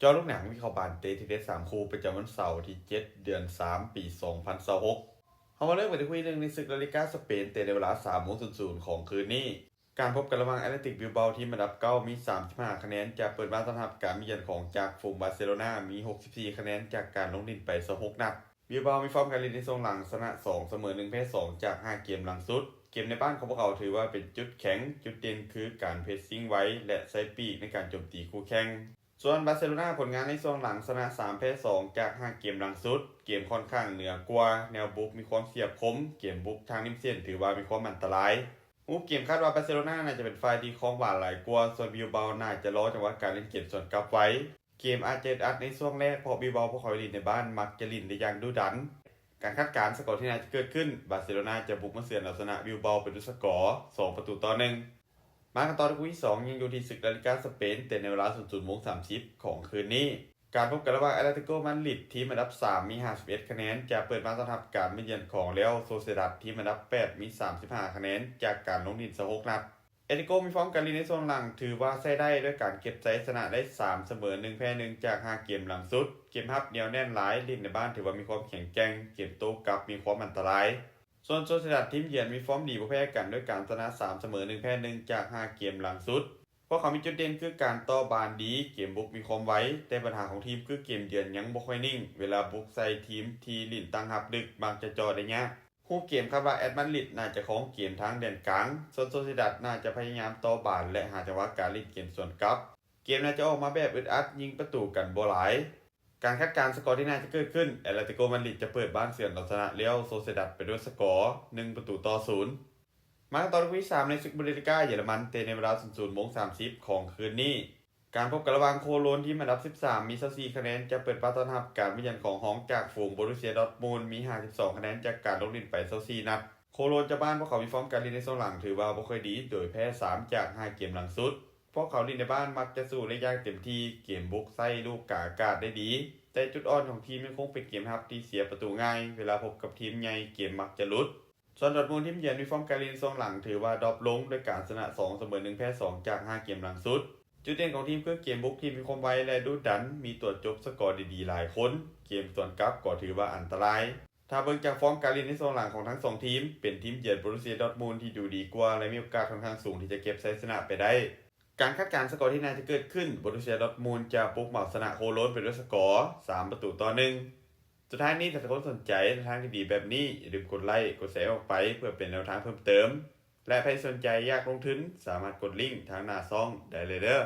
จอลูกหนังวิเคราะห์บานเตะทีเด็ด3คู่ประจำวันเสาร์ที่7เดือน3ปี2026เขามาเริ่มกันที่คุยเรื่องในศึกลาลิก้าสเปนเตะในเวลา3:00ของคืนนี้การพบกันระหว่างแอตเลติกบิลเบาทีมอันดับ9มี35คะแนนจากเปิดบ้านต้อนรับการมาเยือนของจากฝูงบาร์เซโลนามี64คะแนนจากการลงดินไป26นัดบิลเบามีฟอร์มการเล่นในทรงหลังชนะ2เสมอ1แพ้2จาก5เกมหลังสุดเกมในบ้านของพวกเขาถือว่าเป็นจุดแข็งจุดเด่นคือการเพรสซิ่งไว้และใช้ปีกในการโจมตีคู่แข่งส่วนบาร์เซโลนาผลงานในช่วงหลังชนะ3แพ้2จาก5เกมหลังสุดเกมค่อนข้างเหนือกว่าแนวบุกมีความเสียบคมเกมบุกทางริมเส้นถือว่ามีความอันตรายเกมคาดว่าบาร์เซโลนาน่าจะเป็นฝ่ายที่ครองบาลหลายกว่าส่วนบิลเบาน่าจะรอจังหวะการเล่นเกมส่วนกลับไว้เกมอาจจะอัดในช่วงแรกเพราะบิลเบาพวกเขาลินในบ้านมักจะลินได้อย่างดุดันการคาดการณ์สกอร์ที่น่าจะเกิดขึ้นบาร์เซโลนาจะบุกมาเสือนเอาชนะบิลเบาเป็นด้วยสกอร์2-1มากันต่อที่คู่ที่2ยังอยู่ที่ศึกลาลิก้าสเปนแต่ในเวลา 00:30 ของคืนนี้การพบกันระหว่างแอตเลติโกมาดริดทีมอันดับ3มี51คะแนนจะเปิดบ้านต้อนรับการมาเยือนของเรอัลโซเซดัดทีมอันดับ8มี35คะแนนจากการลงดิน16นัดแอตเลติโกมีฟอร์มการเล่นในช่วงหลังถือว่าใช้ได้ด้วยการเก็บชัยชนะได้3เสมอ1แพ้1จาก5เกมหลังสุดเกมรับเหนียวแน่นหลายเล่นในบ้านถือว่ามีความแข็งแกร่งเกมโต้กลับมีความอันตรายส่วนโซเซดัดทีมเยือนมีฟอร์มดีบ่แพ้กันด้วยการชนะ3เสมอ1แพ้1จาก5เกมหลังสุดพวกเขามีจุดเด่นคือการต่อบานดีเกมบุกมีความไวแต่ปัญหาของทีมคือเกมเยือนยังบ่ค่อยนิ่งเวลาบุกใส่ทีมที่ลิ้นตั้งรับดึกบางจะจอได้ยากเกมครับว่าแอตมาดริดน่าจะครองเกมทางแดนกลางส่วนโซซิดัดน่าจะพยายามต่อบานและหาจังหวะการเล่นเกมส่วนกลับเกมน่าจะออกมาแบบอึดอัดยิงประตูกันบ่หลายการคาดการณ์สกอร์ที่น่าจะเกิดขึ้นแอตเลติโกมาดริดจะเปิดบ้านเสือนเอาชนะเรอัลโซเซดัดไปด้วยสกอร์1-0มาต่อที่คู่ที่3ในศึกบุนเดสลิก้าเยอรมันเตะในเวลา 00:30 ของคืนนี้การพบกันระหว่างโคโลนทีมอันดับ13มี24คะแนนจะเปิดบ้านต้อนรับการมาเยือนของฮองจากฝูงโบรุสเซียดอร์ทมุนด์มี52คะแนนจากการลงดินไป24นัดโคโลนจะบ้านพวกเขามีฟอร์มการเล่นในช่วงหลังถือว่าบ่ค่อยดีโดยแพ้3จาก5เกมหลังสุดพวกเขาเล่นในบ้านมักจะสู้ได้ยากเต็มที่เกมบุกใส่ลูกกาอากาศได้ดีแต่จุดอ่อนของทีมยังคงเป็นเกมรับที่เสียประตูง่ายเวลาพบกับทีมใหญ่เกมมักจะหลุดส่วนดอร์ทมุนด์ทีมเยือนมีฟอร์มการเล่นช่วงหลังถือว่าดรอปลงด้วยการชนะ2เสมอ1แพ้2จาก5เกมหลังสุดจุดเด่นของทีมคือเกมบุกทีมมีความไวและดุดันมีตัวจบสกอร์ดีๆหลายคนเกมส่วนกลับก็ถือว่าอันตรายถ้าเบิ่งจากฟอร์มการเล่นในช่วงหลังของทั้ง2ทีมเป็นทีมเยือนโบรุสเซียดอร์ทมุนด์ที่ดูดีกว่าและมีโอกาสค่อนข้างสูงที่จะเก็บชัยชนะไปได้การคาดการณ์สกอร์ที่น่าจะเกิดขึ้นโบรุสเซียดอร์ทมุนด์จะบุกเหมาชนะโคโลนไปด้วยสกอร์3-1สุดท้ายนี้ถ้าทุกคนสนใจในทางที่ดีแบบนี้อย่าลืมกดไลค์กดแชร์ออกไปเพื่อเป็นแนวทางเพิ่มเติมและใครสนใจอยากลงทุนสามารถกดลิงก์ทางหน้าช่องได้เลยเด้อ